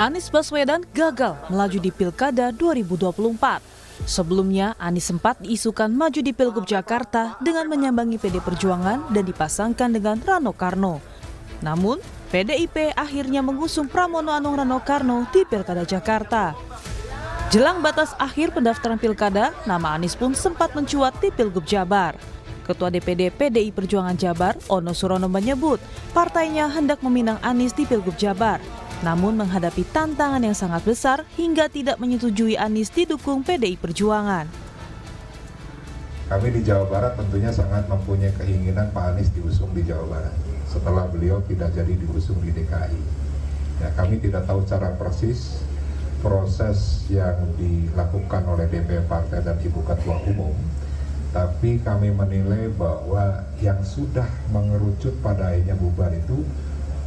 Anies Baswedan gagal melaju di Pilkada 2024. Sebelumnya, Anies sempat diisukan maju di Pilgub Jakarta dengan menyambangi PD Perjuangan dan dipasangkan dengan Rano Karno. Namun, PDIP akhirnya mengusung Pramono Anung Rano Karno di Pilkada Jakarta. Jelang batas akhir pendaftaran Pilkada, nama Anies pun sempat mencuat di Pilgub Jabar. Ketua DPD PDI Perjuangan Jabar, Ono Surono menyebut partainya hendak meminang Anies di Pilgub Jabar. Namun menghadapi tantangan yang sangat besar hingga tidak menyetujui Anies didukung PDI Perjuangan. Kami di Jawa Barat tentunya sangat mempunyai keinginan Pak Anies diusung di Jawa Barat setelah beliau tidak jadi diusung di DKI. Ya, kami tidak tahu secara persis proses yang dilakukan oleh DPP Partai dan Ibu Ketua Umum, tapi kami menilai bahwa yang sudah mengerucut pada akhirnya bubar itu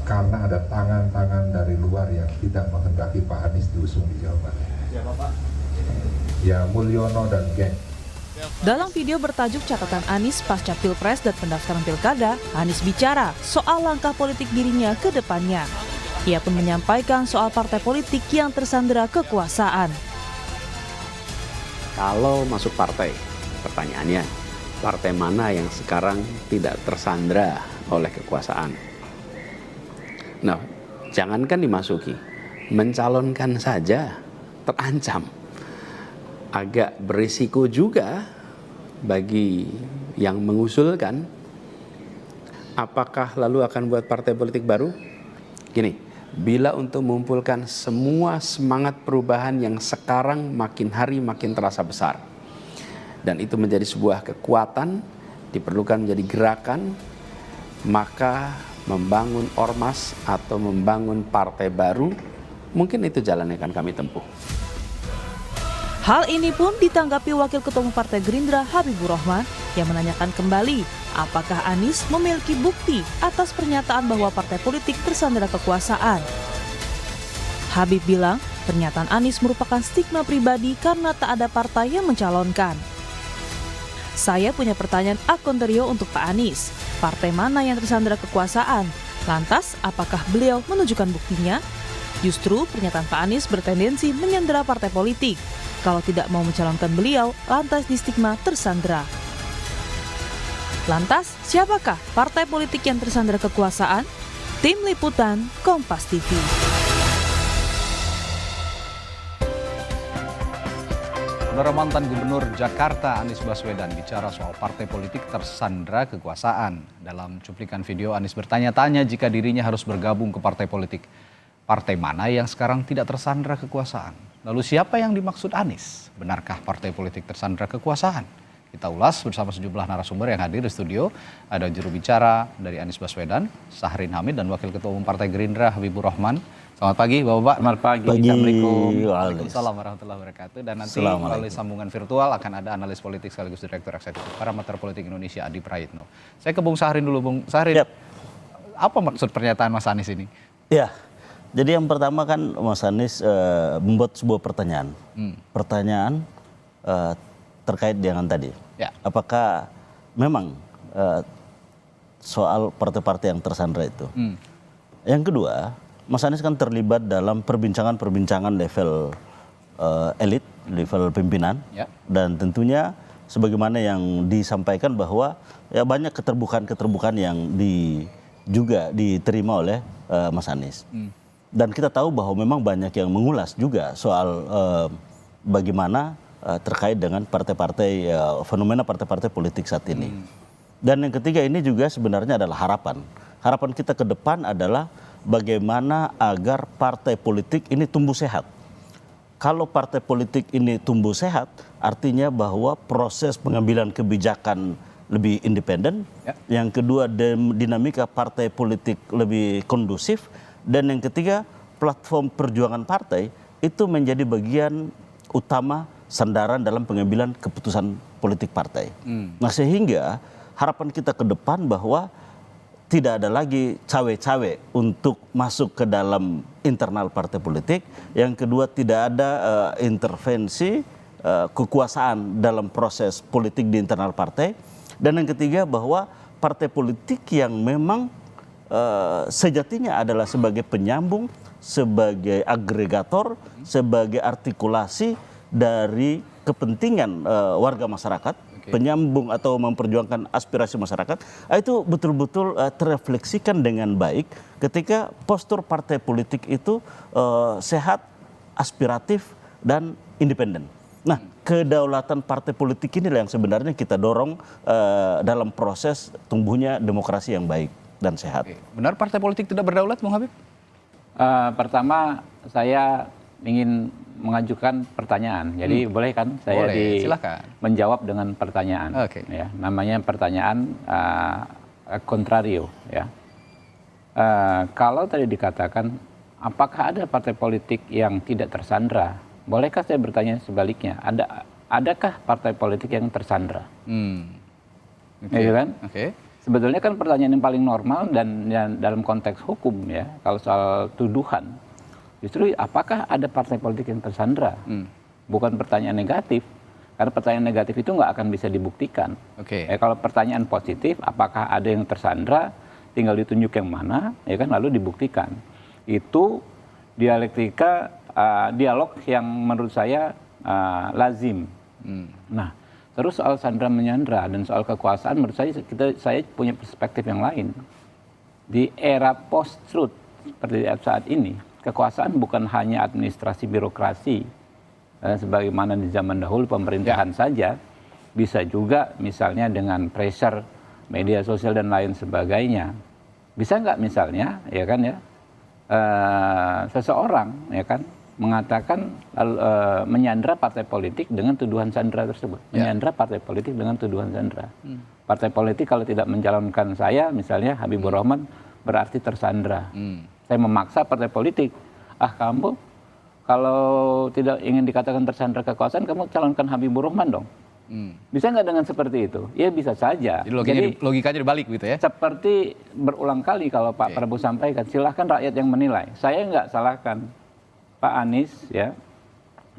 karena ada tangan-tangan dari luar yang tidak menghendaki Pak Anies diusung di Jawa Barat. Siapa Pak? Ya, Mulyono dan geng. Dalam video bertajuk catatan Anies pasca Pilpres dan pendaftaran Pilkada, Anies bicara soal langkah politik dirinya ke depannya. Ia pun menyampaikan soal partai politik yang tersandera kekuasaan. Kalau masuk partai, pertanyaannya, partai mana yang sekarang tidak tersandera oleh kekuasaan? Nah, jangankan dimasuki, mencalonkan saja terancam. Agak berisiko juga bagi yang mengusulkan. Apakah lalu akan buat partai politik baru? Gini, bila untuk mengumpulkan semua semangat perubahan yang sekarang makin hari makin terasa besar, dan itu menjadi sebuah kekuatan, diperlukan menjadi gerakan, maka membangun ormas atau membangun partai baru, mungkin itu jalan yang akan kami tempuh. Hal ini pun ditanggapi Wakil Ketua Umum Partai Gerindra Habibur Rahman yang menanyakan kembali apakah Anies memiliki bukti atas pernyataan bahwa partai politik tersandera kekuasaan. Habib bilang pernyataan Anies merupakan stigma pribadi karena tak ada partai yang mencalonkan. Saya punya pertanyaan akonterio untuk Pak Anies. Partai mana yang tersandera kekuasaan? Lantas, apakah beliau menunjukkan buktinya? Justru pernyataan Pak Anies bertendensi menyandera partai politik. Kalau tidak mau mencalonkan beliau, lantas distigma tersandera. Lantas, siapakah partai politik yang tersandera kekuasaan? Tim Liputan, Kompas TV. Saudara, mantan Gubernur Jakarta Anies Baswedan bicara soal partai politik tersandera kekuasaan. Dalam cuplikan video, Anies bertanya-tanya jika dirinya harus bergabung ke partai politik. Partai mana yang sekarang tidak tersandera kekuasaan? Lalu siapa yang dimaksud Anies? Benarkah partai politik tersandera kekuasaan? Kita ulas bersama sejumlah narasumber yang hadir di studio. Ada juru bicara dari Anies Baswedan, Syahrin Hamid, dan Wakil Ketua Umum Partai Gerindra Habibur Rahman. Selamat pagi Bapak-Bapak. Selamat pagi. Assalamualaikum. Waalaikumsalam warahmatullahi wabarakatuh. Dan nanti melalui sambungan virtual akan ada analis politik sekaligus Direktur Eksekutif Parameter Politik Indonesia Adi Praitno. Saya ke Bung Syahrin dulu, Bung Syahrin. Apa maksud pernyataan Mas Anies ini? Ya, jadi yang pertama kan Mas Anies membuat sebuah pertanyaan. Pertanyaan terkait dengan tadi. Ya. Apakah memang soal partai-partai yang tersandera itu? Yang kedua, Mas Anies kan terlibat dalam perbincangan-perbincangan level elit, level pimpinan, Ya. dan tentunya sebagaimana yang disampaikan bahwa ya banyak keterbukaan yang juga diterima oleh Mas Anies. Dan kita tahu bahwa memang banyak yang mengulas juga soal bagaimana terkait dengan partai-partai, fenomena partai-partai politik saat ini. Dan yang ketiga ini juga sebenarnya adalah harapan. Harapan kita ke depan adalah bagaimana agar partai politik ini tumbuh sehat. Kalau partai politik ini tumbuh sehat, artinya bahwa proses pengambilan kebijakan lebih independen. Ya. Yang kedua, dinamika partai politik lebih kondusif. Dan yang ketiga, platform perjuangan partai itu menjadi bagian utama sandaran dalam pengambilan keputusan politik partai. Nah, sehingga harapan kita ke depan bahwa tidak ada lagi cawe-cawe untuk masuk ke dalam internal partai politik. Yang kedua, tidak ada intervensi kekuasaan dalam proses politik di internal partai. Dan yang ketiga, bahwa partai politik yang memang sejatinya adalah sebagai penyambung, sebagai agregator, sebagai artikulasi dari kepentingan warga masyarakat, penyambung atau memperjuangkan aspirasi masyarakat, itu betul-betul terrefleksikan dengan baik ketika postur partai politik itu sehat, aspiratif, dan independen. Nah, kedaulatan partai politik inilah yang sebenarnya kita dorong dalam proses tumbuhnya demokrasi yang baik dan sehat. Benar partai politik tidak berdaulat, Bung Habib? Pertama, saya ingin mengajukan pertanyaan. Jadi boleh kan saya silakan menjawab dengan pertanyaan. Oke. Ya, namanya pertanyaan kontrario. Ya. Kalau tadi dikatakan, apakah ada partai politik yang tidak tersandra? Bolehkah saya bertanya sebaliknya? Adakah partai politik yang tersandra? Ya kan? Sebetulnya kan pertanyaan yang paling normal dan dalam konteks hukum ya, kalau soal tuduhan, justru apakah ada partai politik yang tersandra? Bukan pertanyaan negatif, karena pertanyaan negatif itu nggak akan bisa dibuktikan. Kalau pertanyaan positif, apakah ada yang tersandra? Tinggal ditunjuk yang mana, ya kan, lalu dibuktikan. Itu dialektika dialog yang menurut saya lazim. Nah, terus soal sandra menyandra dan soal kekuasaan, menurut saya punya perspektif yang lain. Di era post-truth seperti saat ini, kekuasaan bukan hanya administrasi birokrasi sebagaimana di zaman dahulu pemerintahan saja, bisa juga misalnya dengan pressure media sosial dan lain sebagainya. Bisa nggak misalnya, ya kan ya, seseorang ya kan mengatakan menyandra partai politik dengan tuduhan sandra tersebut. Menyandra partai politik dengan tuduhan sandra. Partai politik kalau tidak mencalonkan saya, misalnya Habibur Rahman, berarti tersandra. Saya memaksa partai politik, kamu kalau tidak ingin dikatakan tersandra kekuasaan, kamu calonkan Habibur Rahman dong. Bisa nggak dengan seperti itu? Ya bisa saja. Jadi logikanya dibalik gitu ya? Seperti berulang kali kalau Pak Prabowo sampaikan, silahkan rakyat yang menilai. Saya nggak salahkan Pak Anies ya,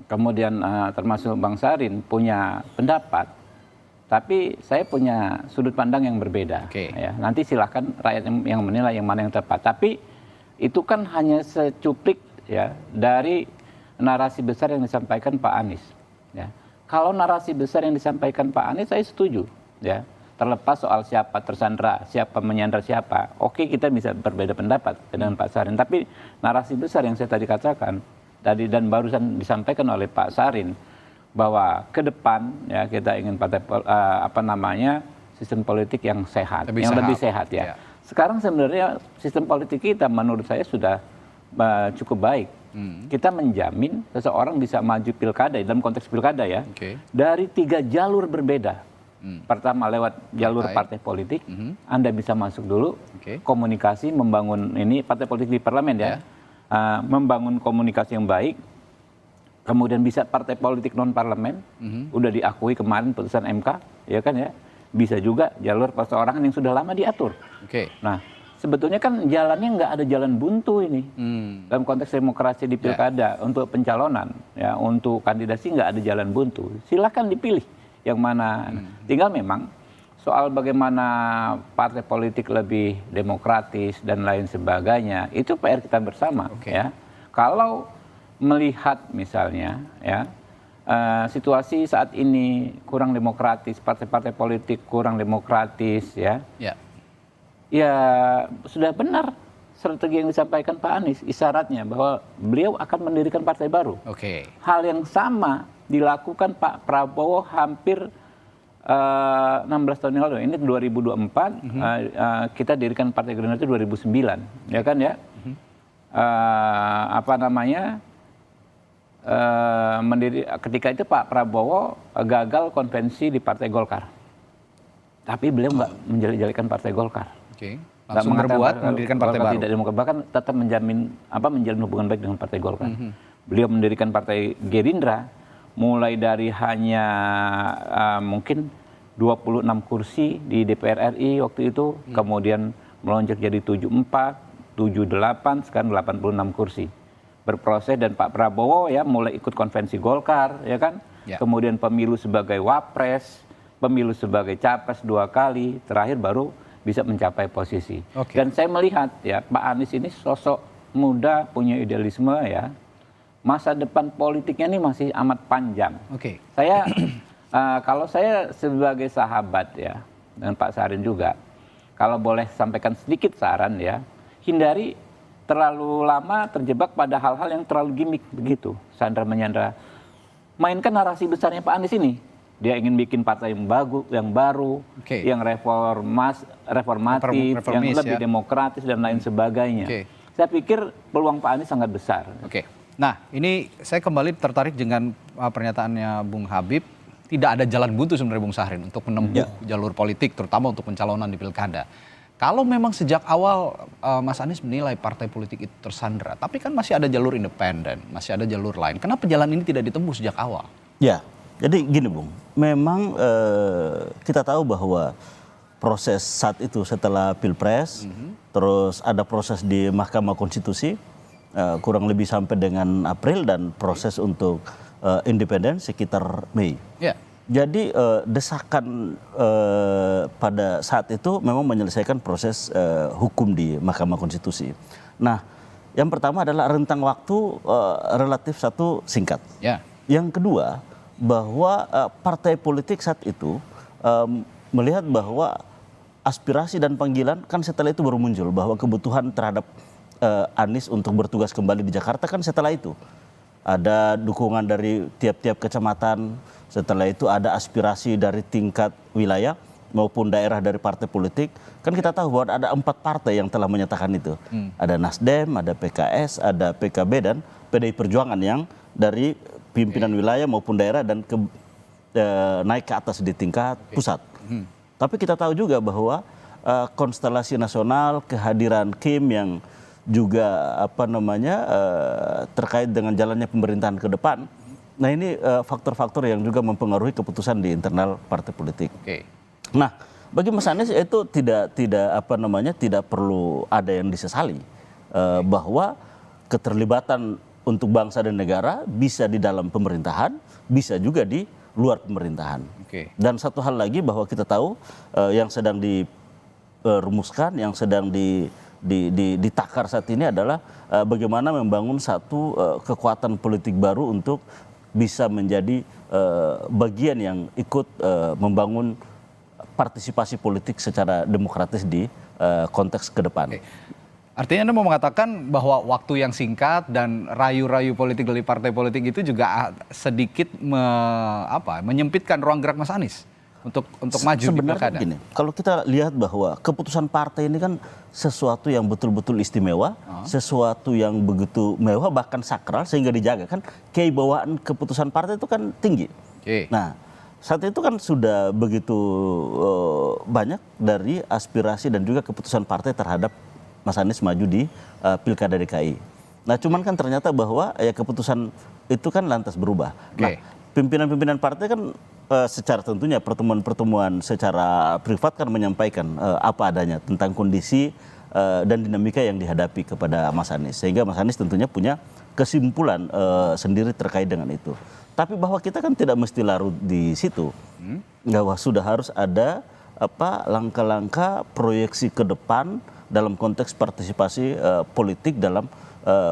kemudian termasuk Bang Sarin punya pendapat, tapi saya punya sudut pandang yang berbeda. Ya. Nanti silahkan rakyat yang menilai yang mana yang tepat. Tapi itu kan hanya secuplik ya dari narasi besar yang disampaikan Pak Anies. Ya. Kalau narasi besar yang disampaikan Pak Anies saya setuju. Ya. Terlepas soal siapa tersandra, siapa menyandra siapa. Oke, kita bisa berbeda pendapat dengan Pak Sarin. Tapi narasi besar yang saya tadi katakan, dan barusan disampaikan oleh Pak Sarin, bahwa ke depan ya kita ingin partai sistem politik yang sehat, lebih sehat ya. Sekarang sebenarnya sistem politik kita menurut saya sudah cukup baik. Kita menjamin seseorang bisa maju pilkada dalam konteks pilkada ya, dari 3 jalur berbeda. Pertama lewat jalur partai politik, Anda bisa masuk dulu, komunikasi, membangun ini partai politik di parlemen ya, membangun komunikasi yang baik, kemudian bisa partai politik non parlemen, udah diakui kemarin putusan MK, ya kan ya, bisa juga jalur perseorangan yang sudah lama diatur. Nah, sebetulnya kan jalannya nggak ada jalan buntu ini dalam konteks demokrasi di pilkada untuk pencalonan, ya untuk kandidasi nggak ada jalan buntu. Silahkan dipilih yang mana. Tinggal memang soal bagaimana partai politik lebih demokratis dan lain sebagainya, itu PR kita bersama. Ya. Kalau melihat misalnya ya situasi saat ini kurang demokratis, partai-partai politik kurang demokratis ya, ya sudah benar strategi yang disampaikan Pak Anies, isyaratnya bahwa beliau akan mendirikan partai baru. Hal yang sama dilakukan Pak Prabowo hampir 16 tahun yang lalu. Ini 2024, kita dirikan Partai Gerindra itu 2009, ya kan ya? Ketika itu Pak Prabowo gagal konvensi di Partai Golkar, tapi beliau nggak menjadikan Partai Golkar. Langsung berbuat mendirikan partai baru. Tidak demokrat, bahkan tetap menjalin hubungan baik dengan Partai Golkar. Beliau mendirikan Partai Gerindra mulai dari hanya mungkin 26 kursi di DPR RI waktu itu, kemudian melonjak jadi 74, 78, sekarang 86 kursi. Berproses dan Pak Prabowo ya mulai ikut konvensi Golkar, ya kan? Kemudian pemilu sebagai wapres, pemilu sebagai capres 2 kali, terakhir baru bisa mencapai posisi. Dan saya melihat ya Pak Anies ini sosok muda, punya idealisme ya. Masa depan politiknya ini masih amat panjang. Oke. Saya kalau saya sebagai sahabat ya dengan Pak Sarin juga, kalau boleh sampaikan sedikit saran ya, hindari terlalu lama terjebak pada hal-hal yang terlalu gimmick begitu, sandra menyandra. Mainkan narasi besarnya Pak Anies ini. Dia ingin bikin partai yang bagus, yang baru, yang reformatif, yang lebih demokratis dan lain sebagainya. Saya pikir peluang Pak Anies sangat besar. Nah, ini saya kembali tertarik dengan pernyataannya Bung Habib. Tidak ada jalan buntu sebenarnya Bung Syahrin untuk menempuh jalur politik, terutama untuk pencalonan di pilkada. Kalau memang sejak awal Mas Anies menilai partai politik itu tersandra, tapi kan masih ada jalur independen, masih ada jalur lain. Kenapa jalan ini tidak ditempuh sejak awal? Ya, jadi gini Bung, memang kita tahu bahwa proses saat itu setelah Pilpres, terus ada proses di Mahkamah Konstitusi, kurang lebih sampai dengan April, dan proses untuk independen sekitar Mei. Jadi desakan pada saat itu memang menyelesaikan proses hukum di Mahkamah Konstitusi. Nah, yang pertama adalah rentang waktu relatif satu singkat. Yang kedua, bahwa partai politik saat itu melihat bahwa aspirasi dan panggilan kan setelah itu baru muncul, bahwa kebutuhan terhadap Anies untuk bertugas kembali di Jakarta kan setelah itu. Ada dukungan dari tiap-tiap kecamatan, setelah itu ada aspirasi dari tingkat wilayah maupun daerah dari partai politik. Kan kita tahu bahwa ada 4 partai yang telah menyatakan itu. Ada Nasdem, ada PKS, ada PKB, dan PDI Perjuangan yang dari pimpinan wilayah maupun daerah dan naik ke atas di tingkat pusat. Tapi kita tahu juga bahwa konstelasi nasional, kehadiran Kim yang juga terkait dengan jalannya pemerintahan ke depan. Nah, ini faktor-faktor yang juga mempengaruhi keputusan di internal partai politik. Nah, bagi Mas Anies itu tidak perlu ada yang disesali, bahwa keterlibatan untuk bangsa dan negara bisa di dalam pemerintahan, bisa juga di luar pemerintahan. Dan satu hal lagi, bahwa kita tahu yang sedang dirumuskan, yang sedang ditakar saat ini adalah bagaimana membangun satu kekuatan politik baru untuk bisa menjadi bagian yang ikut membangun partisipasi politik secara demokratis di konteks ke depan. Artinya Anda mau mengatakan bahwa waktu yang singkat dan rayu-rayu politik dari partai politik itu juga sedikit menyempitkan ruang gerak Mas Anies untuk maju di pilkada. Gini, kalau kita lihat bahwa keputusan partai ini kan sesuatu yang betul-betul istimewa, sesuatu yang begitu mewah, bahkan sakral, sehingga dijaga. Kan kewibawaan keputusan partai itu kan tinggi. Nah, saat itu kan sudah begitu banyak dari aspirasi dan juga keputusan partai terhadap Mas Anies maju di Pilkada DKI. Nah, cuman kan ternyata bahwa keputusan itu kan lantas berubah. Nah, pimpinan-pimpinan partai kan secara tentunya pertemuan-pertemuan secara privat kan menyampaikan apa adanya tentang kondisi dan dinamika yang dihadapi kepada Mas Anies. Sehingga Mas Anies tentunya punya kesimpulan sendiri terkait dengan itu. Tapi bahwa kita kan tidak mesti larut di situ. Bahwa sudah harus ada langkah-langkah proyeksi ke depan dalam konteks partisipasi politik dalam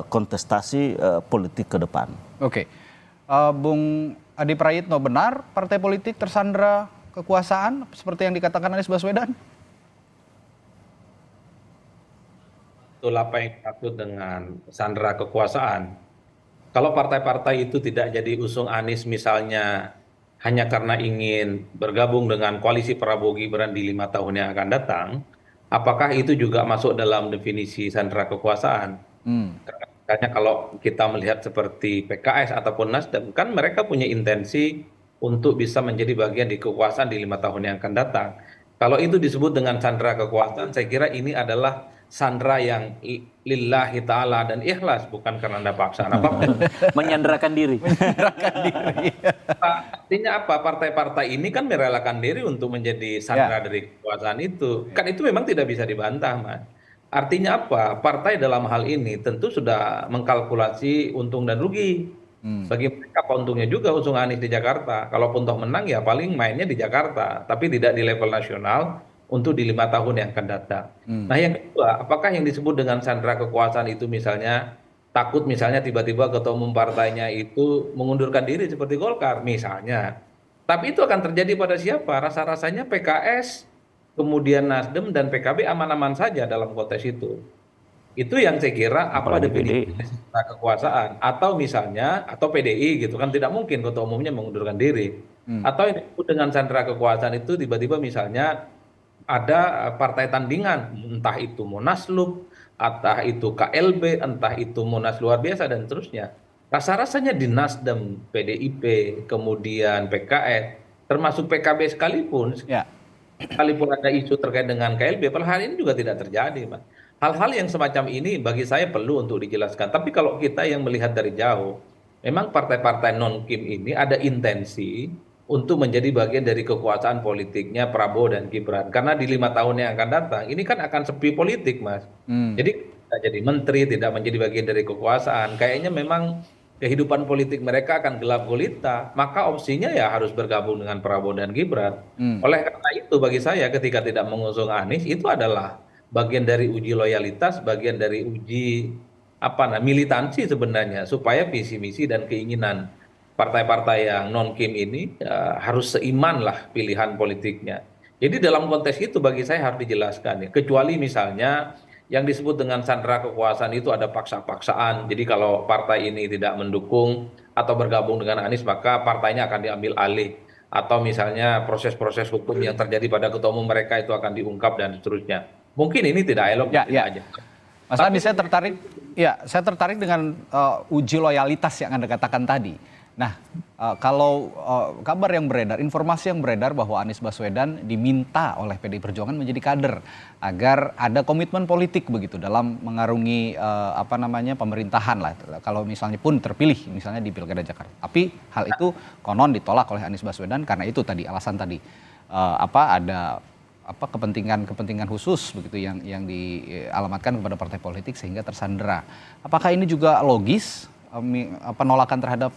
kontestasi politik ke depan. Bung Adi Prayitno, benar partai politik tersandra kekuasaan seperti yang dikatakan Anies Baswedan? Betul apa yang dimaksud dengan sandra kekuasaan. Kalau partai-partai itu tidak jadi usung Anies misalnya hanya karena ingin bergabung dengan koalisi Prabowo Gibran di 5 tahun yang akan datang, apakah itu juga masuk dalam definisi sandra kekuasaan? Karena kalau kita melihat seperti PKS ataupun Nasdem, kan mereka punya intensi untuk bisa menjadi bagian di kekuasaan di 5 tahun yang akan datang. Kalau itu disebut dengan sandra kekuasaan, saya kira ini adalah sandra yang lillahi ta'ala dan ikhlas, bukan karena ada paksaan apapun. Menyandrakan diri. Artinya apa? Partai-partai ini kan merelakan diri untuk menjadi sandra dari kekuasaan itu. Kan itu memang tidak bisa dibantah, Mas. Artinya apa? Partai dalam hal ini tentu sudah mengkalkulasi untung dan rugi. Bagi mereka apa untungnya juga usung Anies di Jakarta. Kalaupun toh menang ya paling mainnya di Jakarta, tapi tidak di level nasional untuk di 5 tahun yang akan datang. Nah yang kedua, apakah yang disebut dengan sandera kekuasaan itu misalnya takut misalnya tiba-tiba ketua umum partainya itu mengundurkan diri seperti Golkar misalnya. Tapi itu akan terjadi pada siapa? Rasa-rasanya PKS, kemudian Nasdem dan PKB aman-aman saja dalam konteks itu. Itu yang saya kira apa Apalagi definisi sandera kekuasaan, atau misalnya atau PDI gitu kan, tidak mungkin ketua umumnya mengundurkan diri. Atau yang disebut dengan sandera kekuasaan itu tiba-tiba misalnya ada partai tandingan, entah itu Munaslup, entah itu KLB, entah itu Munas luar biasa dan seterusnya. Rasa-rasanya di Nasdem, PDIP, kemudian PKS, termasuk PKB sekalipun, Ya. sekalipun ada isu terkait dengan KLB, padahal hal ini juga tidak terjadi, Mas. Hal-hal yang semacam ini bagi saya perlu untuk dijelaskan. Tapi kalau kita yang melihat dari jauh, memang partai-partai non-Kim ini ada intensi untuk menjadi bagian dari kekuasaan politiknya Prabowo dan Gibran. Karena di 5 tahun yang akan datang, ini kan akan sepi politik, Mas. Jadi tidak jadi menteri, tidak menjadi bagian dari kekuasaan. Kayaknya memang kehidupan politik mereka akan gelap gulita. Maka opsinya ya harus bergabung dengan Prabowo dan Gibran. Oleh karena itu bagi saya ketika tidak mengusung Anies, itu adalah bagian dari uji loyalitas, bagian dari uji militansi sebenarnya, supaya visi misi dan keinginan partai-partai yang non Kim ini harus seiman lah pilihan politiknya. Jadi dalam konteks itu bagi saya harus dijelaskan ya. Kecuali misalnya yang disebut dengan sandera kekuasaan itu ada paksa-paksaan. Jadi kalau partai ini tidak mendukung atau bergabung dengan Anies maka partainya akan diambil alih. Atau misalnya proses-proses hukum yang terjadi pada ketua umum mereka itu akan diungkap dan seterusnya. Mungkin ini tidak elok aja. Mas Andi, saya tertarik dengan uji loyalitas yang Anda katakan tadi. Nah, kalau kabar yang beredar, informasi yang beredar bahwa Anies Baswedan diminta oleh PDI Perjuangan menjadi kader agar ada komitmen politik begitu dalam mengarungi pemerintahan lah. Kalau misalnya pun terpilih misalnya di Pilkada Jakarta. Tapi hal itu konon ditolak oleh Anies Baswedan karena itu tadi alasan tadi ada kepentingan khusus begitu yang dialamatkan kepada partai politik sehingga tersandera. Apakah ini juga logis penolakan terhadap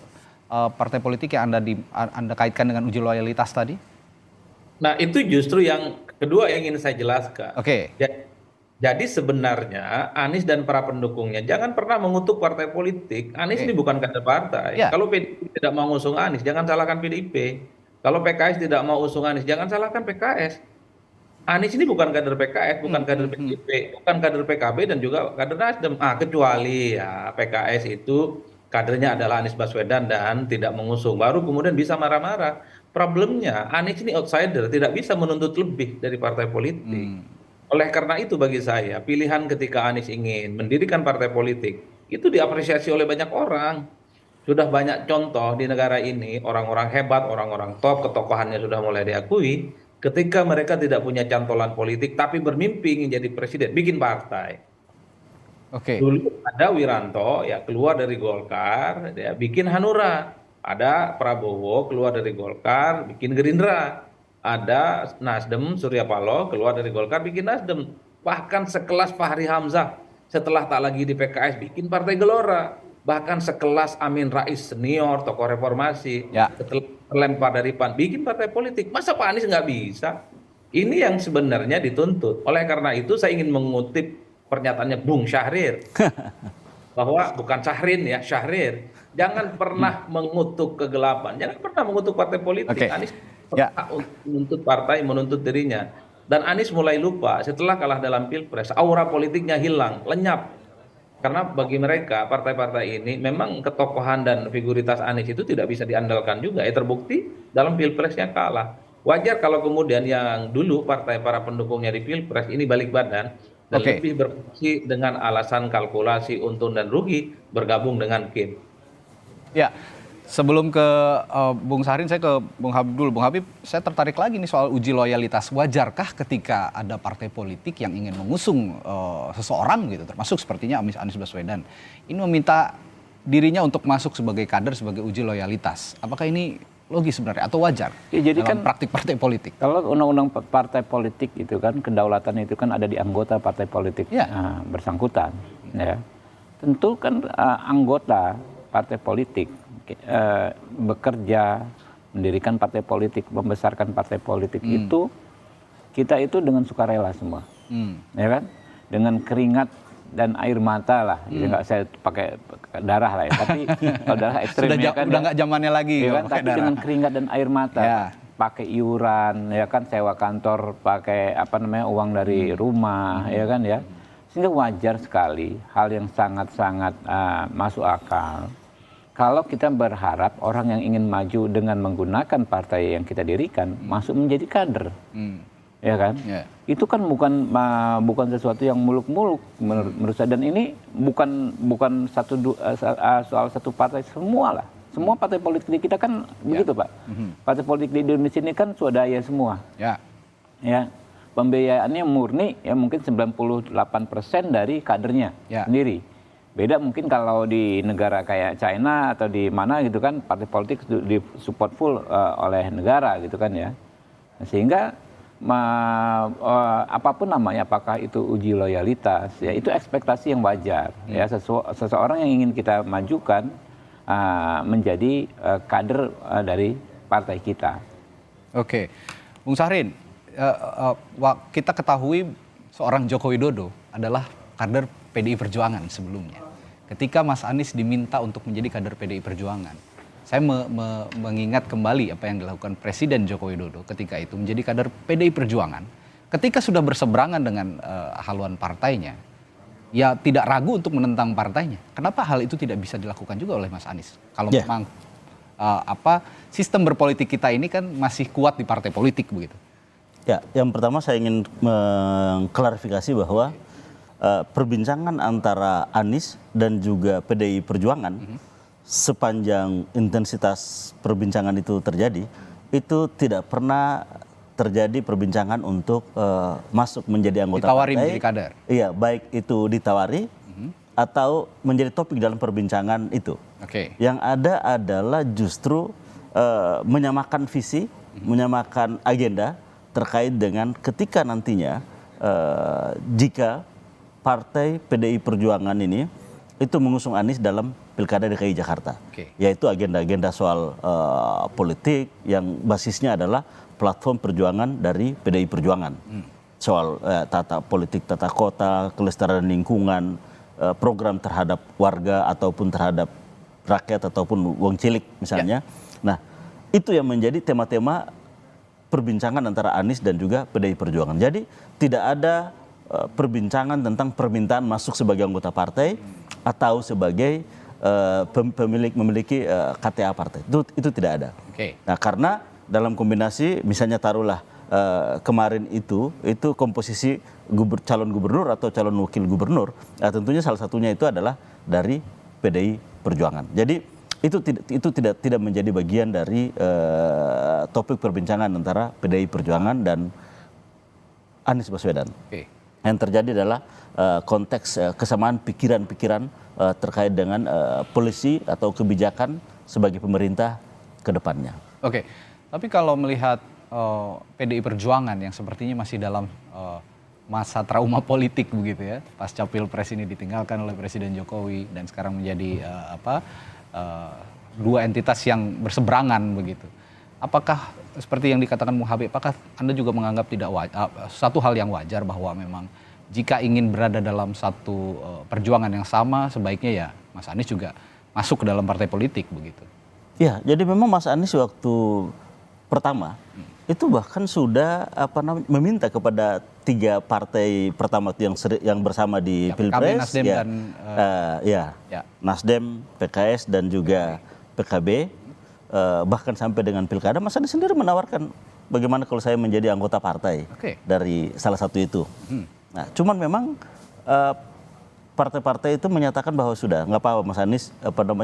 partai politik yang Anda kaitkan dengan uji loyalitas tadi? Nah, itu justru yang kedua yang ingin saya jelaskan. Oke. Jadi sebenarnya Anies dan para pendukungnya jangan pernah mengutuk partai politik. Anies ini bukan kader partai. Ya. Kalau PDIP tidak mau usung Anies, jangan salahkan PDIP. Kalau PKS tidak mau usung Anies, jangan salahkan PKS. Anies ini bukan kader PKS, bukan kader PDIP, bukan kader PKB dan juga kader Nasdem. Kecuali ya PKS itu kadernya adalah Anies Baswedan dan tidak mengusung. Baru kemudian bisa marah-marah. Problemnya Anies ini outsider, tidak bisa menuntut lebih dari partai politik. Oleh karena itu bagi saya, pilihan ketika Anies ingin mendirikan partai politik, itu diapresiasi oleh banyak orang. Sudah banyak contoh di negara ini, orang-orang hebat, orang-orang top, ketokohannya sudah mulai diakui. Ketika mereka tidak punya cantolan politik, tapi bermimpi ingin jadi presiden, bikin partai. Oke. Dulu ada Wiranto, ya keluar dari Golkar, ya bikin Hanura. Ada Prabowo keluar dari Golkar, bikin Gerindra. Ada Nasdem, Surya Paloh keluar dari Golkar, bikin Nasdem. Bahkan sekelas Fahri Hamzah, setelah tak lagi di PKS, bikin Partai Gelora. Bahkan sekelas Amin Rais senior, tokoh reformasi, setelah terlempar dari PAN, bikin partai politik. Masa Pak Anies nggak bisa? Ini yang sebenarnya dituntut. Oleh karena itu saya ingin mengutip pernyataannya Bung Syahrir. Bahwa bukan Syahrin ya, Syahrir. Jangan pernah mengutuk kegelapan. Jangan pernah mengutuk partai politik. Anies menuntut partai, menuntut dirinya. Dan Anies mulai lupa setelah kalah dalam Pilpres. Aura politiknya hilang, lenyap. Karena bagi mereka partai-partai ini memang ketokohan dan figuritas Anies itu tidak bisa diandalkan juga. Terbukti dalam Pilpresnya kalah. Wajar kalau kemudian yang dulu para pendukungnya di Pilpres ini balik badan dan lebih berfungsi dengan alasan kalkulasi untung dan rugi bergabung dengan Kim. Ya, sebelum ke Bung Syahrin, saya ke Bung Habib dulu. Bung Habib, saya tertarik lagi nih soal uji loyalitas. Wajarkah ketika ada partai politik yang ingin mengusung seseorang gitu, termasuk sepertinya Anies Baswedan, ini meminta dirinya untuk masuk sebagai kader, sebagai uji loyalitas? Apakah ini logis sebenarnya atau wajar dalam kan praktik partai politik? Kalau undang-undang partai politik itu kan kedaulatan itu kan ada di anggota partai politik bersangkutan. Ya. Tentu kan anggota partai politik bekerja, mendirikan partai politik, membesarkan partai politik itu kita itu dengan sukarela semua, ya kan, dengan keringat dan air mata lah, nggak saya pakai darah lah ya, tapi kalau darah ekstrimnya kan udah nggak zamannya lagi, ya kan, tapi darah. dengan keringat dan air mata, Ya. pakai iuran, ya kan, sewa kantor, pakai uang dari rumah, ya kan ya, sehingga wajar sekali hal yang sangat-sangat masuk akal. Kalau kita berharap orang yang ingin maju dengan menggunakan partai yang kita dirikan masuk menjadi kader, ya kan? Ya. Itu kan bukan sesuatu yang muluk-muluk menurut saya. Dan ini bukan soal satu partai, semua lah. Semua partai politik di kita kan begitu, Pak. Partai politik di Indonesia ini kan swadaya semua. Ya. Ya, pembiayaannya murni ya mungkin 98% dari kadernya sendiri. Beda mungkin kalau di negara kayak China atau di mana gitu kan, partai politik disupport full oleh negara gitu kan ya. Sehingga apapun namanya, apakah itu uji loyalitas, ya itu ekspektasi yang wajar. Ya, seseorang yang ingin kita majukan menjadi kader dari partai kita. Oke, Bung Syahrin, kita ketahui seorang Joko Widodo adalah kader PDI Perjuangan sebelumnya. Ketika Mas Anies diminta untuk menjadi kader PDI Perjuangan, saya mengingat kembali apa yang dilakukan Presiden Joko Widodo ketika itu menjadi kader PDI Perjuangan. Ketika sudah berseberangan dengan haluan partainya, ya tidak ragu untuk menentang partainya. Kenapa hal itu tidak bisa dilakukan juga oleh Mas Anies? Kalau memang sistem berpolitik kita ini kan masih kuat di partai politik begitu. Ya, yang pertama saya ingin mengklarifikasi bahwa perbincangan antara Anies dan juga PDI Perjuangan sepanjang intensitas perbincangan itu terjadi, itu tidak pernah terjadi perbincangan untuk masuk menjadi anggota ditawari partai. Menjadi kader. Iya, baik itu ditawari atau menjadi topik dalam perbincangan itu. Oke. Yang ada adalah justru menyamakan visi, menyamakan agenda terkait dengan ketika nantinya jika partai PDI Perjuangan ini itu mengusung Anies dalam Pilkada DKI Jakarta, yaitu agenda-agenda soal politik yang basisnya adalah platform perjuangan dari PDI Perjuangan, soal tata politik, tata kota, kelestarian lingkungan, program terhadap warga ataupun terhadap rakyat ataupun wong cilik misalnya. Nah, itu yang menjadi tema-tema perbincangan antara Anies dan juga PDI Perjuangan. Jadi tidak ada perbincangan tentang permintaan masuk sebagai anggota partai atau sebagai memiliki KTA partai. Itu tidak ada. Nah, karena dalam kombinasi misalnya taruhlah kemarin itu komposisi calon gubernur atau calon wakil gubernur, tentunya salah satunya itu adalah dari PDI Perjuangan. Jadi itu tidak menjadi bagian dari topik perbincangan antara PDI Perjuangan dan Anies Baswedan. Yang terjadi adalah konteks kesamaan pikiran-pikiran terkait dengan polisi atau kebijakan sebagai pemerintah ke depannya. Oke, tapi kalau melihat PDI Perjuangan yang sepertinya masih dalam masa trauma politik begitu ya, pasca Pilpres ini ditinggalkan oleh Presiden Jokowi dan sekarang menjadi dua entitas yang berseberangan begitu. Apakah seperti yang dikatakan Bung Habib, apakah Anda juga menganggap tidak satu hal yang wajar bahwa memang jika ingin berada dalam satu perjuangan yang sama, sebaiknya ya Mas Anies juga masuk ke dalam partai politik begitu? Ya, jadi memang Mas Anies waktu pertama itu bahkan sudah meminta kepada 3 partai pertama yang bersama di Pilpres, Nasdem dan Nasdem, PKS dan juga PKB. Bahkan sampai dengan Pilkada, Mas Anies sendiri menawarkan bagaimana kalau saya menjadi anggota partai dari salah satu itu. Nah, cuman memang partai-partai itu menyatakan bahwa sudah nggak apa-apa Mas Anies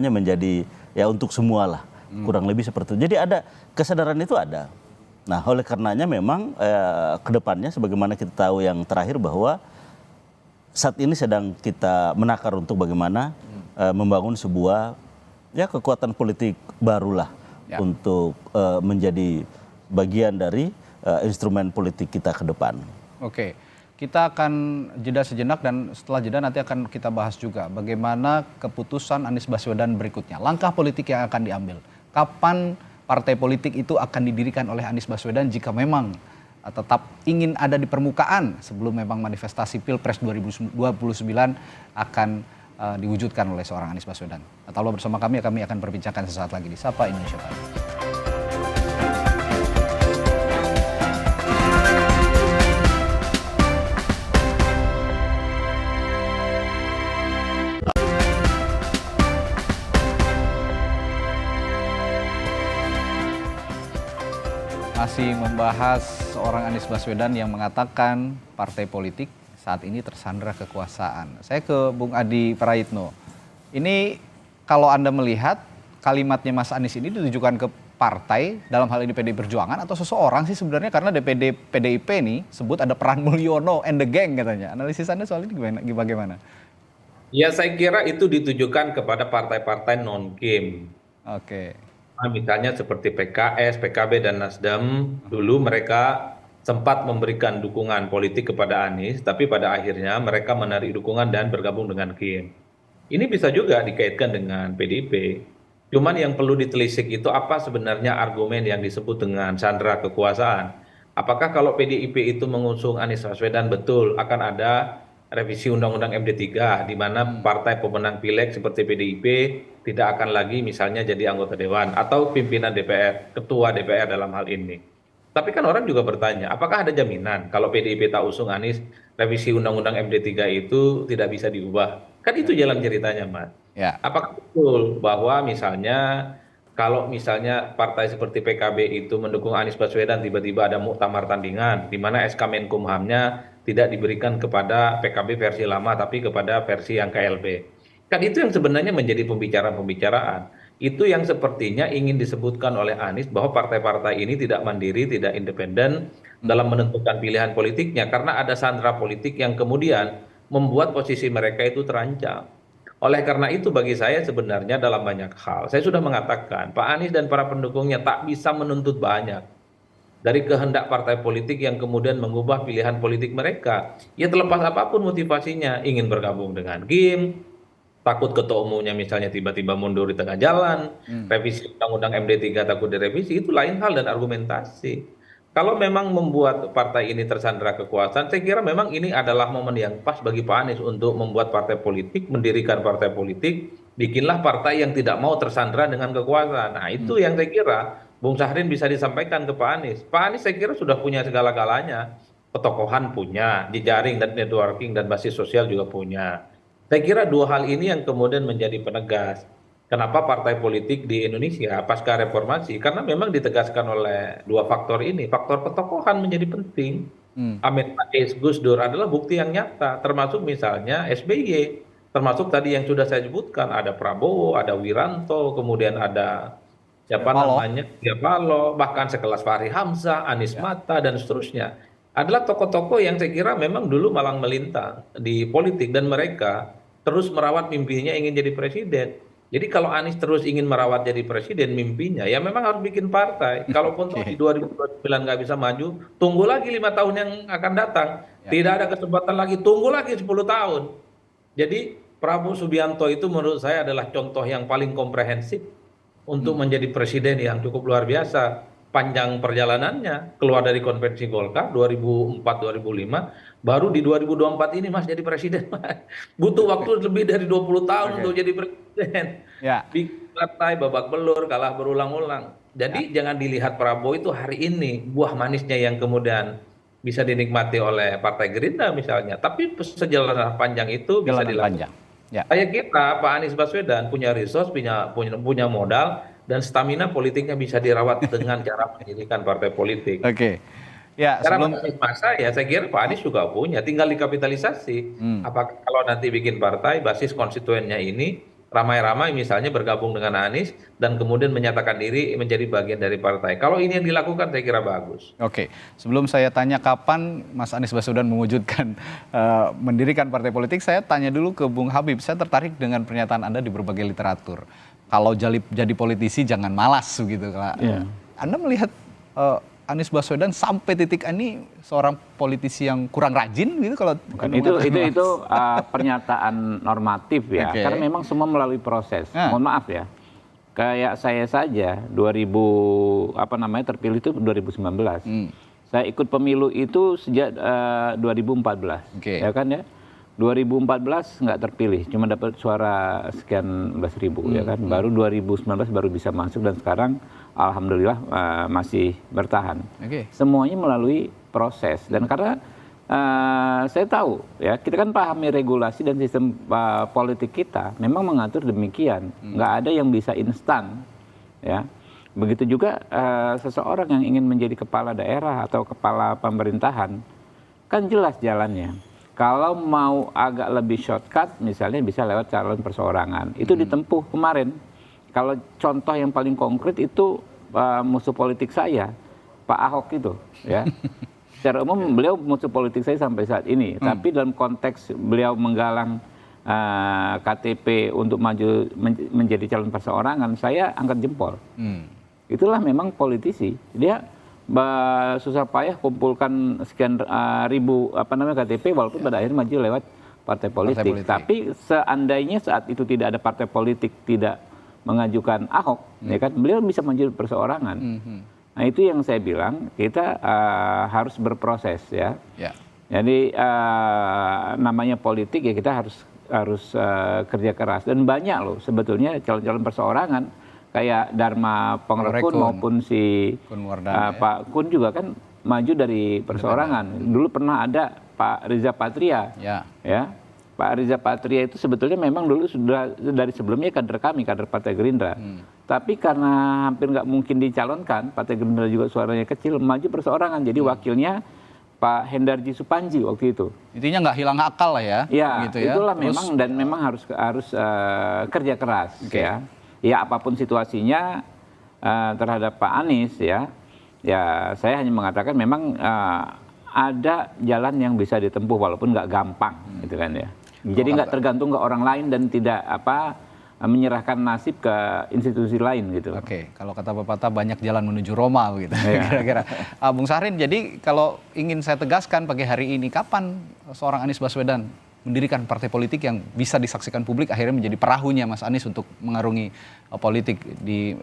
menjadi ya untuk semua lah, kurang lebih seperti itu. Jadi ada kesadaran itu ada. Nah, oleh karenanya memang kedepannya sebagaimana kita tahu yang terakhir bahwa saat ini sedang kita menakar untuk bagaimana membangun sebuah kekuatan politik barulah untuk menjadi bagian dari instrumen politik kita ke depan. Oke, kita akan jeda sejenak dan setelah jeda nanti akan kita bahas juga bagaimana keputusan Anies Baswedan berikutnya, langkah politik yang akan diambil, kapan partai politik itu akan didirikan oleh Anies Baswedan jika memang tetap ingin ada di permukaan sebelum memang manifestasi Pilpres 2029 akan diwujudkan oleh seorang Anies Baswedan. Tetaplah bersama kami akan berbincangkan sesaat lagi di Sapa Indonesia Pagi. Masih membahas seorang Anies Baswedan yang mengatakan partai politik saat ini tersandra kekuasaan. Saya ke Bung Adi Praitno. Ini kalau Anda melihat kalimatnya Mas Anies ini ditujukan ke partai, dalam hal ini PDI Perjuangan atau seseorang sih sebenarnya, karena DPD PDIP ini sebut ada peran Mulyono and the gang katanya. Analisis Anda soal ini bagaimana? Ya, saya kira itu ditujukan kepada partai-partai non-kim. Oke. Misalnya seperti PKS, PKB, dan Nasdem, dulu mereka sempat memberikan dukungan politik kepada Anies, tapi pada akhirnya mereka menarik dukungan dan bergabung dengan Kim. Ini bisa juga dikaitkan dengan PDIP. Cuman yang perlu ditelisik itu apa sebenarnya argumen yang disebut dengan sandera kekuasaan. Apakah kalau PDIP itu mengusung Anies Baswedan betul akan ada revisi Undang-Undang MD3 di mana partai pemenang pileg seperti PDIP tidak akan lagi misalnya jadi anggota dewan atau pimpinan DPR, ketua DPR dalam hal ini. Tapi kan orang juga bertanya, apakah ada jaminan kalau PDIP tak usung Anies, revisi Undang-Undang MD3 itu tidak bisa diubah? Kan itu jalan ceritanya, Mas. Ya. Apakah betul bahwa misalnya kalau misalnya partai seperti PKB itu mendukung Anies Baswedan, tiba-tiba ada muktamar tandingan di mana SK Menkumhamnya tidak diberikan kepada PKB versi lama tapi kepada versi yang KLB. Kan itu yang sebenarnya menjadi pembicaraan-pembicaraan. Itu yang sepertinya ingin disebutkan oleh Anies bahwa partai-partai ini tidak mandiri, tidak independen dalam menentukan pilihan politiknya karena ada sandera politik yang kemudian membuat posisi mereka itu terancam. Oleh karena itu bagi saya sebenarnya dalam banyak hal, saya sudah mengatakan Pak Anies dan para pendukungnya tak bisa menuntut banyak dari kehendak partai politik yang kemudian mengubah pilihan politik mereka. Ya terlepas apapun motivasinya, ingin bergabung dengan Kim, takut ketua umumnya misalnya tiba-tiba mundur di tengah jalan, revisi Undang-Undang MD3 takut direvisi, itu lain hal dan argumentasi. Kalau memang membuat partai ini tersandera kekuasaan, saya kira memang ini adalah momen yang pas bagi Pak Anies untuk membuat partai politik, mendirikan partai politik, bikinlah partai yang tidak mau tersandera dengan kekuasaan. Nah itu yang saya kira Bung Syahrin bisa disampaikan ke Pak Anies. Pak Anies saya kira sudah punya segala-galanya. Ketokohan punya, jejaring dan networking dan basis sosial juga punya. Saya kira dua hal ini yang kemudian menjadi penegas. Kenapa partai politik di Indonesia pasca reformasi? Karena memang ditegaskan oleh dua faktor ini. Faktor ketokohan menjadi penting. Amin Rais, Gus Dur adalah bukti yang nyata. Termasuk misalnya SBY. Termasuk tadi yang sudah saya sebutkan. Ada Prabowo, ada Wiranto, kemudian ada siapa namanya, Surya Paloh, bahkan sekelas Fahri Hamzah, Anies Mata, dan seterusnya. Adalah tokoh-tokoh yang saya kira memang dulu malang melintang di politik dan mereka terus merawat mimpinya ingin jadi presiden. Jadi kalau Anies terus ingin merawat jadi presiden mimpinya, ya memang harus bikin partai. Kalaupun di 2029 nggak bisa maju, tunggu lagi 5 tahun yang akan datang. Tidak ada kesempatan lagi, tunggu lagi 10 tahun. Jadi Prabowo Subianto itu menurut saya adalah contoh yang paling komprehensif untuk menjadi presiden yang cukup luar biasa. Panjang perjalanannya, keluar dari konvensi Golkar 2004-2005, baru di 2024 ini Mas jadi presiden. Butuh waktu lebih dari 20 tahun untuk jadi presiden. Bikin partai babak belur, kalah berulang-ulang. Jadi jangan dilihat Prabowo itu hari ini buah manisnya yang kemudian bisa dinikmati oleh Partai Gerindra misalnya. Tapi sejalan panjang itu bisa dilakukan. Saya kira Pak Anies Baswedan punya resource, punya modal, dan stamina politiknya bisa dirawat dengan cara mendirikan partai politik. Oke. Ya, cara masa ya saya kira Pak Anies juga punya, tinggal dikapitalisasi. Apakah kalau nanti bikin partai basis konstituennya ini ramai-ramai misalnya bergabung dengan Anies dan kemudian menyatakan diri menjadi bagian dari partai. Kalau ini yang dilakukan saya kira bagus. Oke, sebelum saya tanya kapan Mas Anies Baswedan mewujudkan mendirikan partai politik, saya tanya dulu ke Bung Habib. Saya tertarik dengan pernyataan Anda di berbagai literatur. Kalau jadi politisi jangan malas gitu, Kak. Anda melihat Anies Baswedan sampai titik ini seorang politisi yang kurang rajin gitu kalau itu pernyataan normatif ya. Karena memang semua melalui proses. Mohon maaf ya. Kayak saya saja terpilih itu 2019. Saya ikut pemilu itu sejak 2014, Oke. ya kan ya. 2014 nggak terpilih, cuma dapat suara sekian belas ribu, ya kan. Baru 2019 baru bisa masuk dan sekarang alhamdulillah masih bertahan. Oke. Semuanya melalui proses dan karena saya tahu ya kita kan pahami regulasi dan sistem politik kita memang mengatur demikian, nggak ada yang bisa instan, ya. Begitu juga seseorang yang ingin menjadi kepala daerah atau kepala pemerintahan kan jelas jalannya. Kalau mau agak lebih shortcut, misalnya bisa lewat calon perseorangan. Itu ditempuh kemarin. Kalau contoh yang paling konkret itu musuh politik saya, Pak Ahok itu, ya. Secara umum beliau musuh politik saya sampai saat ini. Tapi dalam konteks beliau menggalang KTP untuk maju menjadi calon perseorangan, saya angkat jempol. Itulah memang politisi. Dia susah payah kumpulkan sekian ribu KTP walaupun pada akhirnya maju lewat partai politik. Tapi seandainya saat itu tidak ada partai politik tidak mengajukan Ahok, ya kan beliau bisa maju perseorangan. Nah itu yang saya bilang kita harus berproses ya. Jadi namanya politik ya kita harus kerja keras dan banyak loh sebetulnya calon-calon perseorangan. Kayak Dharma Pengrekun maupun si Pak Kun juga kan maju dari perseorangan. Dulu pernah ada Pak Riza Patria, ya. Pak Riza Patria itu sebetulnya memang dulu sudah dari sebelumnya kader kami, kader Partai Gerindra. Tapi karena hampir nggak mungkin dicalonkan, Partai Gerindra juga suaranya kecil, maju perseorangan. Jadi wakilnya Pak Hendarji Supanji waktu itu. Intinya nggak hilang akal lah ya. Ya, gitu ya. Itulah memang dan memang harus kerja keras, ya. Ya apapun situasinya terhadap Pak Anies ya saya hanya mengatakan memang ada jalan yang bisa ditempuh walaupun nggak gampang gitu kan ya. Jadi nggak tergantung ke orang lain dan tidak menyerahkan nasib ke institusi lain gitu. Oke, kalau kata pepatah banyak jalan menuju Roma gitu kira-kira. Bung Syahrin, jadi kalau ingin saya tegaskan pagi hari ini, kapan seorang Anies Baswedan mendirikan partai politik yang bisa disaksikan publik akhirnya menjadi perahunya Mas Anies untuk mengarungi politik di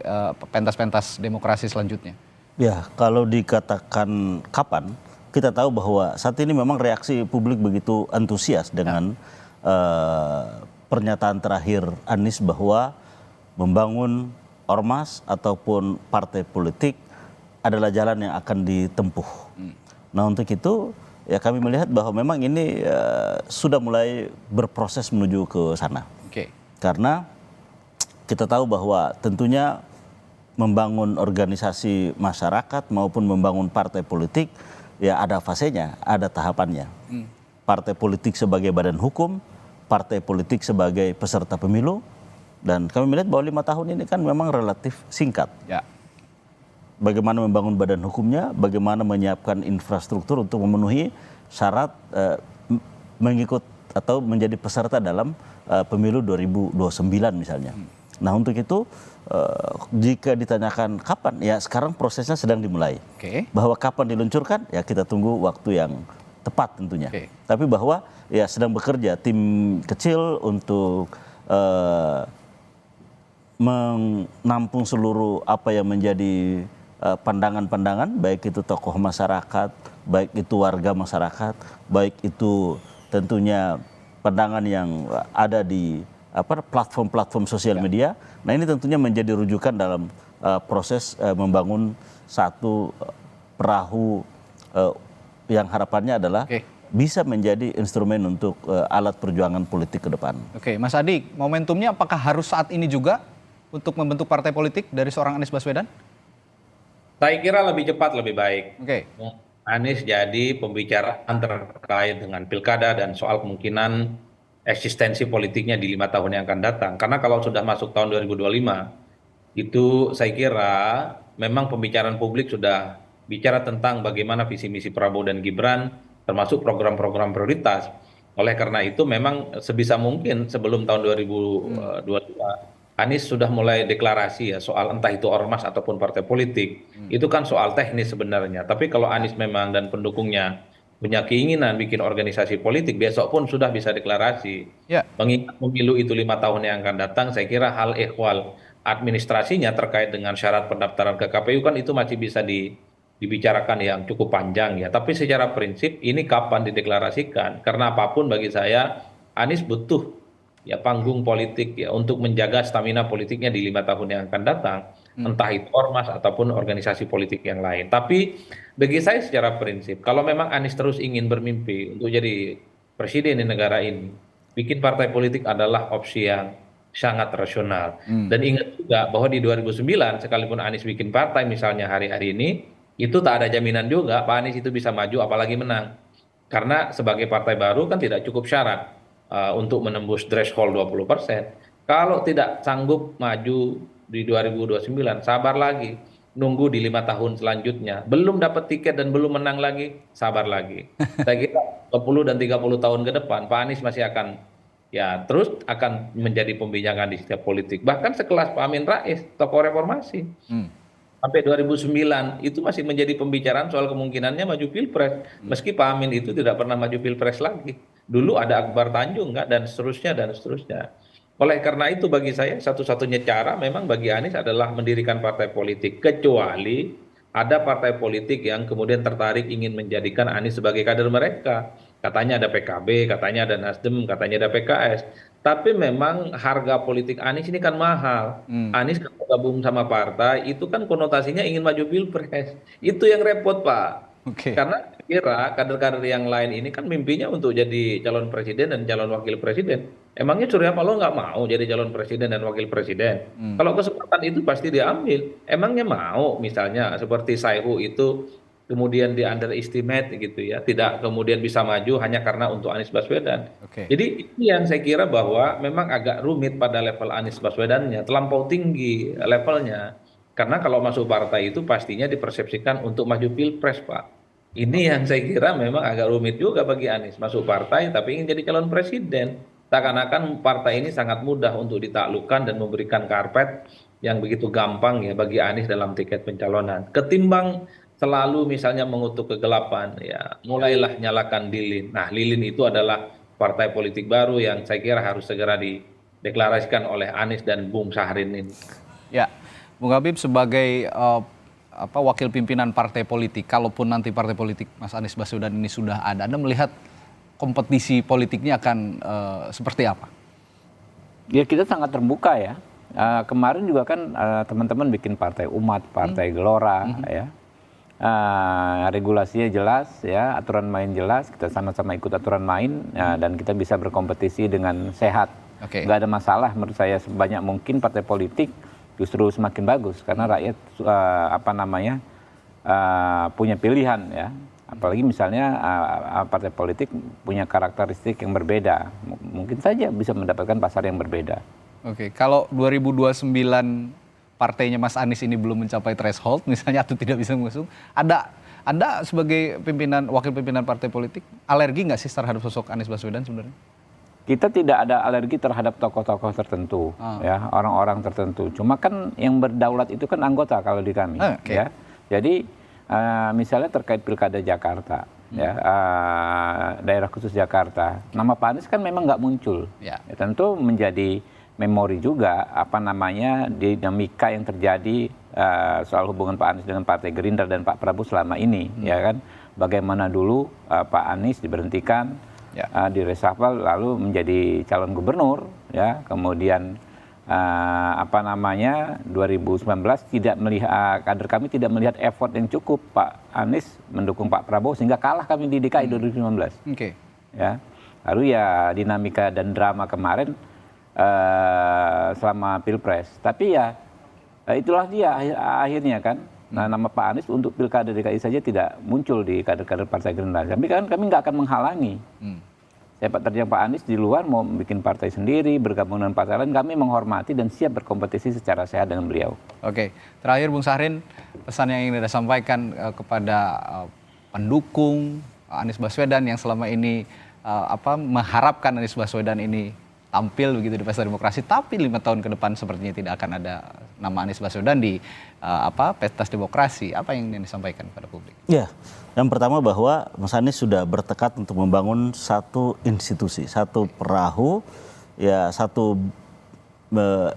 pentas-pentas demokrasi selanjutnya? Ya, kalau dikatakan kapan, kita tahu bahwa saat ini memang reaksi publik begitu antusias dengan pernyataan terakhir Anies bahwa membangun ormas ataupun partai politik adalah jalan yang akan ditempuh. Nah untuk itu ya kami melihat bahwa memang ini sudah mulai berproses menuju ke sana. Karena kita tahu bahwa tentunya membangun organisasi masyarakat maupun membangun partai politik ya ada fasenya, ada tahapannya. Partai politik sebagai badan hukum, partai politik sebagai peserta pemilu, dan kami melihat bahwa 5 tahun ini kan memang relatif singkat. Bagaimana membangun badan hukumnya, bagaimana menyiapkan infrastruktur untuk memenuhi syarat mengikut atau menjadi peserta dalam pemilu 2029 misalnya. Nah untuk itu jika ditanyakan kapan, ya sekarang prosesnya sedang dimulai. Bahwa kapan diluncurkan, ya kita tunggu waktu yang tepat tentunya. Tapi bahwa ya sedang bekerja tim kecil untuk menampung seluruh apa yang menjadi pandangan-pandangan, baik itu tokoh masyarakat, baik itu warga masyarakat, baik itu tentunya pandangan yang ada di platform-platform sosial media. Nah ini tentunya menjadi rujukan dalam proses membangun satu perahu yang harapannya adalah bisa menjadi instrumen untuk alat perjuangan politik ke depan. Mas Adi, momentumnya apakah harus saat ini juga untuk membentuk partai politik dari seorang Anies Baswedan? Saya kira lebih cepat lebih baik. Anies jadi pembicaraan terkait dengan pilkada dan soal kemungkinan eksistensi politiknya di 5 tahun yang akan datang. Karena kalau sudah masuk tahun 2025, itu saya kira memang pembicaraan publik sudah bicara tentang bagaimana visi misi Prabowo dan Gibran, termasuk program-program prioritas. Oleh karena itu memang sebisa mungkin sebelum tahun 2022, Anies sudah mulai deklarasi ya soal entah itu ormas ataupun partai politik. Itu kan soal teknis sebenarnya. Tapi kalau Anies memang dan pendukungnya punya keinginan bikin organisasi politik, besok pun sudah bisa deklarasi. Mengingat pemilu itu 5 tahun yang akan datang, saya kira hal ehwal administrasinya terkait dengan syarat pendaftaran ke KPU kan itu masih bisa dibicarakan yang cukup panjang ya. Tapi secara prinsip ini kapan dideklarasikan? Karena apapun bagi saya Anies butuh ya panggung politik ya untuk menjaga stamina politiknya di 5 tahun yang akan datang. Entah itu ormas ataupun organisasi politik yang lain. Tapi bagi saya secara prinsip, kalau memang Anies terus ingin bermimpi untuk jadi presiden di negara ini, bikin partai politik adalah opsi yang sangat rasional. Dan ingat juga bahwa di 2009, sekalipun Anies bikin partai misalnya hari-hari ini, itu tak ada jaminan juga Pak Anies itu bisa maju apalagi menang. Karena sebagai partai baru kan tidak cukup syarat untuk menembus threshold 20%. Kalau tidak sanggup maju di 2029, sabar lagi. Nunggu di 5 tahun selanjutnya. Belum dapat tiket dan belum menang lagi, sabar lagi. Saya kira 20 dan 30 tahun ke depan, Pak Anies masih akan ya terus akan menjadi pembincangan di setiap politik. Bahkan sekelas Pak Amin Rais, tokoh reformasi. Sampai 2009 itu masih menjadi pembicaraan soal kemungkinannya maju pilpres. Meski Pak Amin itu tidak pernah maju pilpres lagi. Dulu ada Akbar Tanjung nggak dan seterusnya dan seterusnya. Oleh karena itu bagi saya satu-satunya cara memang bagi Anies adalah mendirikan partai politik. Kecuali ada partai politik yang kemudian tertarik ingin menjadikan Anies sebagai kader mereka. Katanya ada PKB, katanya ada Nasdem, katanya ada PKS. Tapi memang harga politik Anies ini kan mahal. Anies kalau gabung sama partai itu kan konotasinya ingin maju pilpres. Itu yang repot Pak. Karena kira kader-kader yang lain ini kan mimpinya untuk jadi calon presiden dan calon wakil presiden. Emangnya Surya Paloh nggak mau jadi calon presiden dan wakil presiden? Kalau kesempatan itu pasti diambil. Emangnya mau misalnya seperti Saihu itu kemudian di underestimate gitu ya, tidak kemudian bisa maju hanya karena untuk Anies Baswedan. Jadi ini yang saya kira bahwa memang agak rumit pada level Anies Baswedannya, terlampau tinggi levelnya. Karena kalau masuk partai itu pastinya dipersepsikan untuk maju pilpres Pak. Ini yang saya kira memang agak rumit juga bagi Anies. Masuk partai tapi ingin jadi calon presiden. Seakan-akan partai ini sangat mudah untuk ditaklukkan dan memberikan karpet yang begitu gampang ya bagi Anies dalam tiket pencalonan. Ketimbang selalu misalnya mengutuk kegelapan, ya mulailah nyalakan lilin. Nah lilin itu adalah partai politik baru yang saya kira harus segera dideklarasikan oleh Anies dan Bung Syahrin ini. Ya, Bung Habib sebagai wakil pimpinan partai politik, kalaupun nanti partai politik Mas Anies Baswedan ini sudah ada, Anda melihat kompetisi politiknya akan seperti apa? Ya kita sangat terbuka ya. Kemarin juga kan teman-teman bikin partai umat, partai gelora ya. Regulasinya jelas ya, aturan main jelas, kita sama-sama ikut aturan main dan kita bisa berkompetisi dengan sehat. Nggak ada masalah menurut saya, sebanyak mungkin partai politik justru semakin bagus karena rakyat punya pilihan ya. Apalagi misalnya partai politik punya karakteristik yang berbeda, mungkin saja bisa mendapatkan pasar yang berbeda. Kalau 2029 partainya Mas Anies ini belum mencapai threshold misalnya atau tidak bisa mengusung, Anda sebagai wakil pimpinan partai politik alergi nggak sih terhadap sosok Anies Baswedan sebenarnya? Kita tidak ada alergi terhadap tokoh-tokoh tertentu, ya orang-orang tertentu. Cuma kan yang berdaulat itu kan anggota kalau di kami, ya. Jadi misalnya terkait pilkada Jakarta, ya daerah khusus Jakarta, nama Pak Anies kan memang nggak muncul. Ya, tentu menjadi memori juga dinamika yang terjadi soal hubungan Pak Anies dengan Partai Gerindra dan Pak Prabowo selama ini, ya kan. Bagaimana dulu Pak Anies diberhentikan. Di reshuffle lalu menjadi calon gubernur ya, kemudian 2019 tidak melihat kader kami tidak melihat effort yang cukup Pak Anies mendukung Pak Prabowo sehingga kalah kami di DKI 2019. Ya, lalu ya dinamika dan drama kemarin selama Pilpres, tapi ya itulah dia akhirnya kan. Nah, nama Pak Anies untuk pilkada DKI saja tidak muncul di kader-kader Partai Gerindra. Tapi kan kami nggak akan menghalangi. Sepak terjang Pak Anies di luar mau bikin partai sendiri, bergabung dengan partai lain, kami menghormati dan siap berkompetisi secara sehat dengan beliau. Terakhir Bung Syahrin, pesan yang ingin Anda sampaikan kepada pendukung Anies Baswedan yang selama ini mengharapkan Anies Baswedan ini tampil begitu di pesta demokrasi, tapi 5 tahun ke depan sepertinya tidak akan ada nama Anies Baswedan di pesta demokrasi. Apa yang ingin disampaikan kepada publik? Ya, yang pertama bahwa Mas Anies sudah bertekad untuk membangun satu institusi, satu perahu, ya satu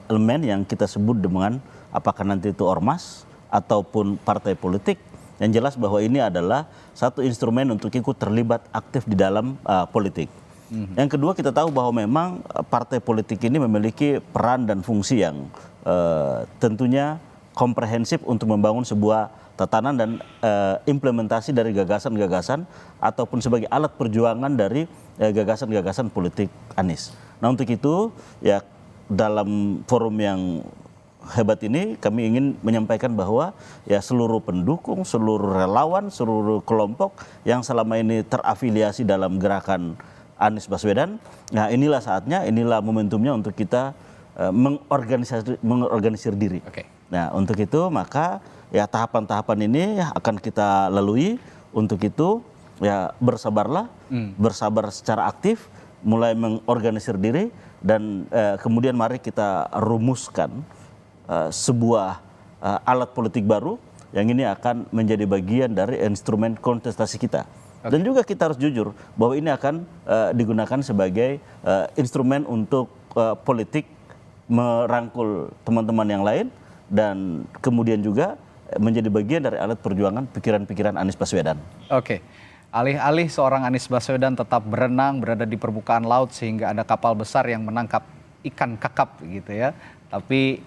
elemen yang kita sebut dengan apakah nanti itu ormas ataupun partai politik Yang jelas bahwa ini adalah satu instrumen untuk ikut terlibat aktif di dalam politik. Yang kedua, kita tahu bahwa memang partai politik ini memiliki peran dan fungsi yang tentunya komprehensif untuk membangun sebuah tatanan dan implementasi dari gagasan-gagasan ataupun sebagai alat perjuangan dari gagasan-gagasan politik Anies. Nah, untuk itu ya dalam forum yang hebat ini kami ingin menyampaikan bahwa ya seluruh pendukung, seluruh relawan, seluruh kelompok yang selama ini terafiliasi dalam gerakan Anies Baswedan, nah inilah saatnya, inilah momentumnya untuk kita mengorganisir diri. Oke. Nah, untuk itu maka ya tahapan-tahapan ini akan kita lalui. Untuk itu ya bersabarlah, bersabar secara aktif, mulai mengorganisir diri dan kemudian mari kita rumuskan sebuah alat politik baru yang ini akan menjadi bagian dari instrumen kontestasi kita. Dan juga kita harus jujur bahwa ini akan digunakan sebagai instrumen untuk politik merangkul teman-teman yang lain dan kemudian juga menjadi bagian dari alat perjuangan pikiran-pikiran Anies Baswedan. Oke. Alih-alih seorang Anies Baswedan tetap berenang berada di permukaan laut sehingga ada kapal besar yang menangkap ikan kakap gitu ya. Tapi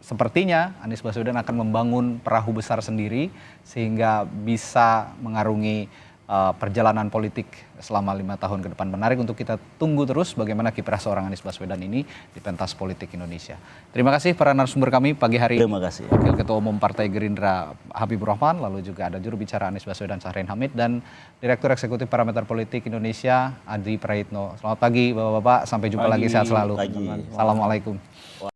sepertinya Anies Baswedan akan membangun perahu besar sendiri sehingga bisa mengarungi perjalanan politik selama 5 tahun ke depan. Menarik untuk kita tunggu terus bagaimana kiprah seorang Anies Baswedan ini di pentas politik Indonesia. Terima kasih para narasumber kami pagi hari ini. Terima kasih. Wakil Ketua Umum Partai Gerindra Habibur Rahman, lalu juga ada juru bicara Anies Baswedan Syahrin Hamid dan Direktur Eksekutif Parameter Politik Indonesia Adi Praitno. Selamat pagi Bapak-bapak, sampai jumpa lagi, sehat selalu. Pagi. Assalamualaikum.